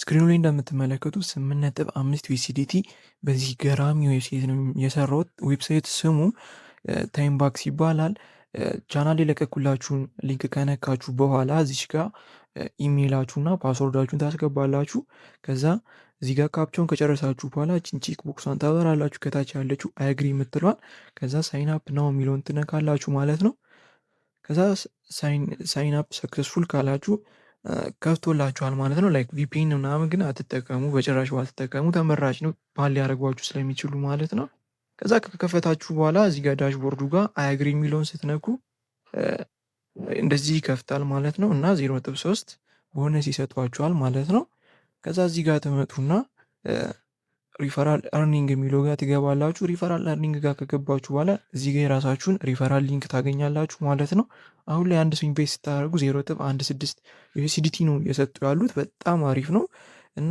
ስክሪኑ ላይ እንደምትመለከቱት 8.5 ዩኤስዲቲ በዚህ ገራሚ ዌብሳይት ነው የሰራሁት። ዌብሳይት ስሙ ታይምባክስ ይባላል። ቻናል የለቀኩላችሁን ሊንክ ከነካችሁ በኋላ እዚች ጋር ኢሜይላችሁና ፓስወርዳችሁን ታስገባላችሁ። ከዛ እዚህ ጋር ካፕቻውን ከጨረሳችሁ በኋላ ቼክ ቦክሷን ታበራላችሁ። ከታች ያለችው አይግሪ የምትሏል። ከዛ ሳይን አፕ ነው የሚለውን ትነካላችሁ ማለት ነው። ከዛ ሳይን አፕ ሰክሰስፉል ካላችሁ ከፍቶላችኋል ማለት ነው። ላይክ ቪፒኤን ምናምን ግን አትጠቀሙ፣ በጭራሽ ባትጠቀሙ ተመራጭ ነው፣ ባል ሊያደርጓችሁ ስለሚችሉ ማለት ነው። ከዛ ከከፈታችሁ በኋላ እዚህ ጋር ዳሽቦርዱ ጋር አያግሪ የሚለውን ስትነኩ እንደዚህ ይከፍታል ማለት ነው። እና 0.3 ቦነስ ይሰጧችኋል ማለት ነው። ከዛ እዚህ ጋር ትመጡና ሪፈራል ኤርኒንግ የሚለው ጋር ትገባላችሁ። ሪፈራል ኤርኒንግ ጋር ከገባችሁ በኋላ እዚህ ጋር የራሳችሁን ሪፈራል ሊንክ ታገኛላችሁ ማለት ነው። አሁን ላይ አንድ ሰው ኢንቨስት ስታደርጉ 0.16 ዩኤስዲቲ ነው እየሰጡ ያሉት። በጣም አሪፍ ነው። እና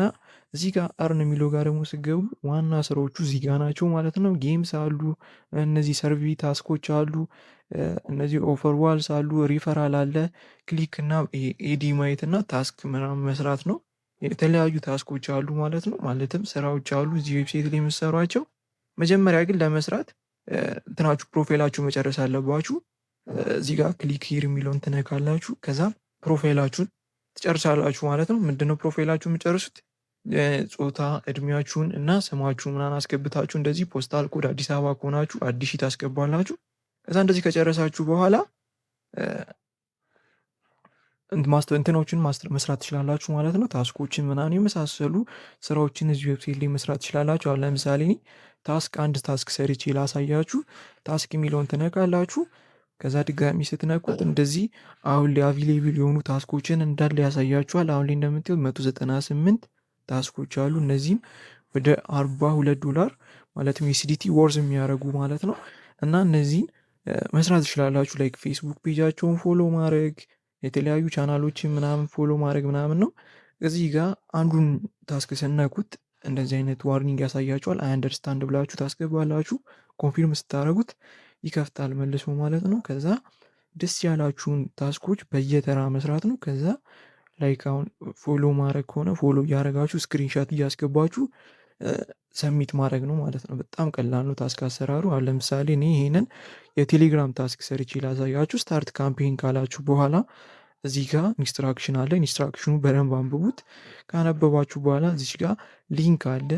እዚህ ጋር አርን የሚለው ጋር ደግሞ ስገቡ ዋና ስራዎቹ እዚህ ጋር ናቸው ማለት ነው። ጌምስ አሉ፣ እነዚህ ሰርቪ ታስኮች አሉ፣ እነዚህ ኦፈር ዋልስ አሉ፣ ሪፈራል አለ፣ ክሊክ እና ኤዲ ማየት እና ታስክ ምናምን መስራት ነው። የተለያዩ ታስኮች አሉ ማለት ነው። ማለትም ስራዎች አሉ እዚህ ዌብሳይት ላይ የምትሰሯቸው። መጀመሪያ ግን ለመስራት እንትናችሁ ፕሮፋይላችሁ መጨረስ አለባችሁ። እዚህ ጋር ክሊክ ሂር የሚለውን ትነካላችሁ። ከዛ ፕሮፋይላችሁን ትጨርሳላችሁ ማለት ነው። ምንድነው ፕሮፋይላችሁ የምጨርሱት? ጾታ፣ እድሜያችሁን እና ስማችሁ ምናምን አስገብታችሁ እንደዚህ ፖስታል ኮድ አዲስ አበባ ከሆናችሁ አዲስ ታስገባላችሁ። ከዛ እንደዚህ ከጨረሳችሁ በኋላ እንትኖችን መስራት ትችላላችሁ ማለት ነው። ታስኮችን ምናምን የመሳሰሉ ስራዎችን እዚህ ዌብሳይት ላይ መስራት ትችላላችሁ። አሁን ለምሳሌ አንድ ታስክ ሰርቼ ላሳያችሁ። ታስክ የሚለውን ትነካላችሁ። ከዛ ድጋሚ ስትነኩት እንደዚህ አሁን ላይ አቪሌብል የሆኑ ታስኮችን እንዳለ ያሳያችኋል። አሁን ላይ እንደምታዩት 198 ታስኮች አሉ። እነዚህም ወደ $42 ማለትም ዩኤስዲቲ ወርዝ የሚያደርጉ ማለት ነው። እና እነዚህን መስራት ትችላላችሁ። ላይክ ፌስቡክ ፔጃቸውን ፎሎ ማድረግ፣ የተለያዩ ቻናሎችን ምናምን ፎሎ ማድረግ ምናምን ነው። እዚህ ጋር አንዱን ታስክ ስነኩት እንደዚህ አይነት ዋርኒንግ ያሳያችኋል። አይ አንደርስታንድ ብላችሁ ታስገባላችሁ። ኮንፊርም ስታደርጉት ይከፍታል መልሶ ማለት ነው። ከዛ ደስ ያላችሁን ታስኮች በየተራ መስራት ነው። ከዛ ላይክ አሁን ፎሎ ማድረግ ከሆነ ፎሎ እያደረጋችሁ ስክሪንሻት እያስገባችሁ ሰሚት ማድረግ ነው ማለት ነው። በጣም ቀላል ነው ታስክ አሰራሩ። አሁን ለምሳሌ እኔ ይሄንን የቴሌግራም ታስክ ሰርቼ ላሳያችሁ። ስታርት ካምፔን ካላችሁ በኋላ እዚህ ጋር ኢንስትራክሽን አለ። ኢንስትራክሽኑ በደንብ አንብቡት። ካነበባችሁ በኋላ እዚህ ጋር ሊንክ አለ፣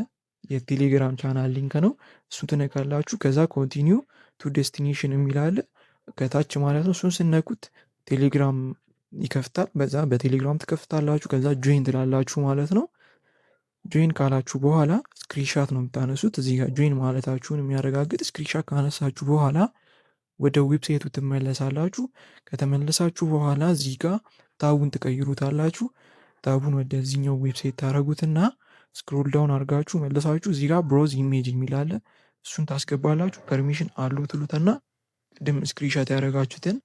የቴሌግራም ቻናል ሊንክ ነው። እሱን ትነካላችሁ። ከዛ ኮንቲኒው ቱ ዴስቲኔሽን የሚል አለ ከታች ማለት ነው። እሱን ስነኩት ቴሌግራም ይከፍታል። በዛ በቴሌግራም ትከፍታላችሁ። ከዛ ጆይን ትላላችሁ ማለት ነው። ጆይን ካላችሁ በኋላ ስክሪንሻት ነው የምታነሱት። እዚህ ጋር ጆይን ማለታችሁን የሚያረጋግጥ ስክሪንሻት ካነሳችሁ በኋላ ወደ ዌብሳይቱ ትመለሳላችሁ። ከተመለሳችሁ በኋላ እዚህ ጋር ታቡን ትቀይሩታላችሁ። ታቡን ወደዚህኛው ዌብሳይት ታረጉትና ስክሮል ዳውን አድርጋችሁ መለሳችሁ እዚህ ጋር ብሮዝ ኢሜጅ የሚላለ እሱን ታስገባላችሁ። ፐርሚሽን አለው ትሉትና ቅድም ስክሪንሻት ያደረጋችሁትን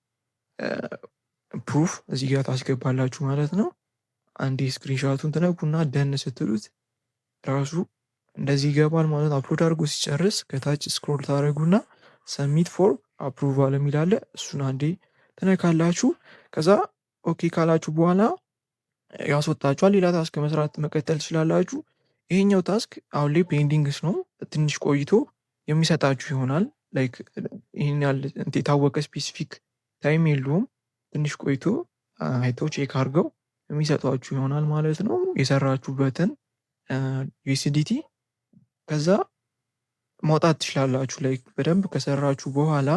ፕሩፍ እዚህ ጋር ታስገባላችሁ ማለት ነው። አንዴ ስክሪንሻቱን ትነኩና ደን ስትሉት ራሱ እንደዚህ ይገባል ማለት ነው። አፕሎድ አድርጎ ሲጨርስ ከታች ስክሮል ታደረጉና ሰሚት ፎር አፕሩቫል የሚላለ እሱን አንዴ ትነካላችሁ። ከዛ ኦኬ ካላችሁ በኋላ ያስወጣችኋል። ሌላ ታስክ መስራት መቀጠል ትችላላችሁ። ይሄኛው ታስክ አሁን ላይ ፔንዲንግስ ነው። ትንሽ ቆይቶ የሚሰጣችሁ ይሆናል። ላይክ ይህን ያህል የታወቀ ስፔሲፊክ ታይም የለውም። ትንሽ ቆይቶ አይተው ቼክ አድርገው የሚሰጧችሁ ይሆናል ማለት ነው የሰራችሁበትን ዩኤስዲቲ። ከዛ ማውጣት ትችላላችሁ። ላይክ በደንብ ከሰራችሁ በኋላ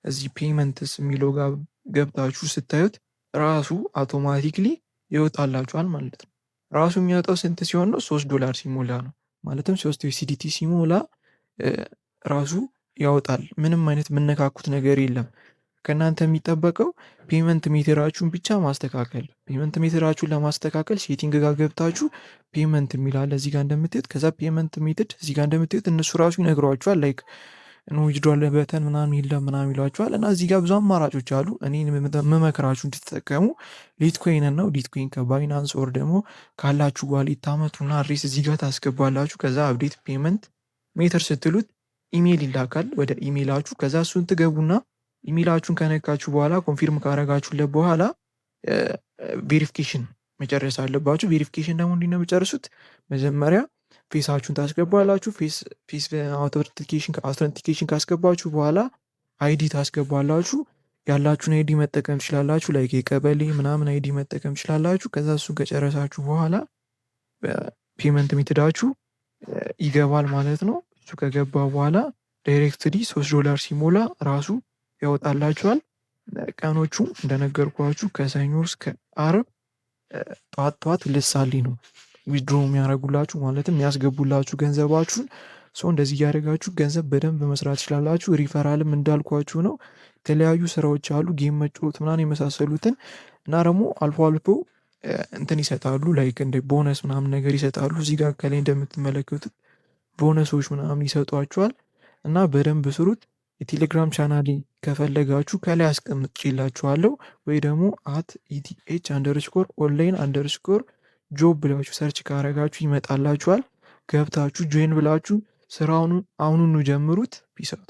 እዚህ ፔመንትስ የሚለው ጋር ገብታችሁ ስታዩት ራሱ አውቶማቲክሊ ይወጣላችኋል ማለት ነው። ራሱ የሚወጣው ስንት ሲሆን ነው? $3 ሲሞላ ነው። ማለትም 3 ዩኤስዲቲ ሲሞላ ራሱ ያወጣል። ምንም አይነት የምነካኩት ነገር የለም። ከእናንተ የሚጠበቀው ፔመንት ሜትራችሁን ብቻ ማስተካከል። ፔመንት ሜትራችሁን ለማስተካከል ሴቲንግ ጋር ገብታችሁ ፔመንት የሚላለ እዚህ ጋር እንደምትሄድ፣ ከዛ ፔመንት ሜትድ እዚህ ጋር እንደምትሄድ እነሱ ራሱ ይነግሯችኋል። ላይክ ዊዝድሮዋል በተን ምናምን የለም ምናምን ይሏችኋል። እና እዚህ ጋር ብዙ አማራጮች አሉ። እኔ የምመክራችሁ እንድትጠቀሙ ሊትኮይን ነው። ሊትኮይን ከባይናንስ ኦር ደግሞ ካላችሁ ዋሌት ታመጡና አድሬስ እዚህ ጋር ታስገባላችሁ። ከዛ አፕዴት ፔመንት ሜትር ስትሉት ኢሜይል ይላካል ወደ ኢሜይላችሁ። ከዛ እሱን ትገቡና ኢሜይላችሁን ከነካችሁ በኋላ ኮንፊርም ካረጋችሁለት በኋላ ቬሪፊኬሽን መጨረስ አለባችሁ። ቬሪፊኬሽን ደግሞ እንዴት ነው የምጨርሱት? መጀመሪያ ፌሳችሁን ታስገባላችሁ። ፌስ አውተንቲኬሽን ካስገባችሁ በኋላ አይዲ ታስገባላችሁ። ያላችሁን አይዲ መጠቀም ትችላላችሁ። ላይክ የቀበሌ ምናምን አይዲ መጠቀም ትችላላችሁ። ከዛ እሱን ከጨረሳችሁ በኋላ ፔመንት ሜትዳችሁ ይገባል ማለት ነው። እሱ ከገባ በኋላ ዳይሬክትሊ $3 ሲሞላ ራሱ ያወጣላችኋል። ቀኖቹ እንደነገርኳችሁ ከሰኞ እስከ አርብ ጠዋት ልሳሊ ነው ዊድሮ የሚያደርጉላችሁ ማለትም ያስገቡላችሁ ገንዘባችሁን። ሰው እንደዚህ እያደረጋችሁ ገንዘብ በደንብ መስራት ትችላላችሁ። ሪፈራልም እንዳልኳችሁ ነው። የተለያዩ ስራዎች አሉ፣ ጌም መጫወት ምናምን የመሳሰሉትን እና ደግሞ አልፎ አልፎ እንትን ይሰጣሉ፣ ላይክ እንደ ቦነስ ምናምን ነገር ይሰጣሉ። እዚህ ጋር ከላይ እንደምትመለከቱት ቦነሶች ምናምን ይሰጧችኋል እና በደንብ ስሩት። የቴሌግራም ቻናሌ ከፈለጋችሁ ከላይ አስቀምጬላችኋለሁ ወይ ደግሞ @ETH_online_job ብላችሁ ሰርች ካረጋችሁ ይመጣላችኋል። ገብታችሁ ጆይን ብላችሁ ስራውን አሁኑኑ ጀምሩት። ፒስ አውት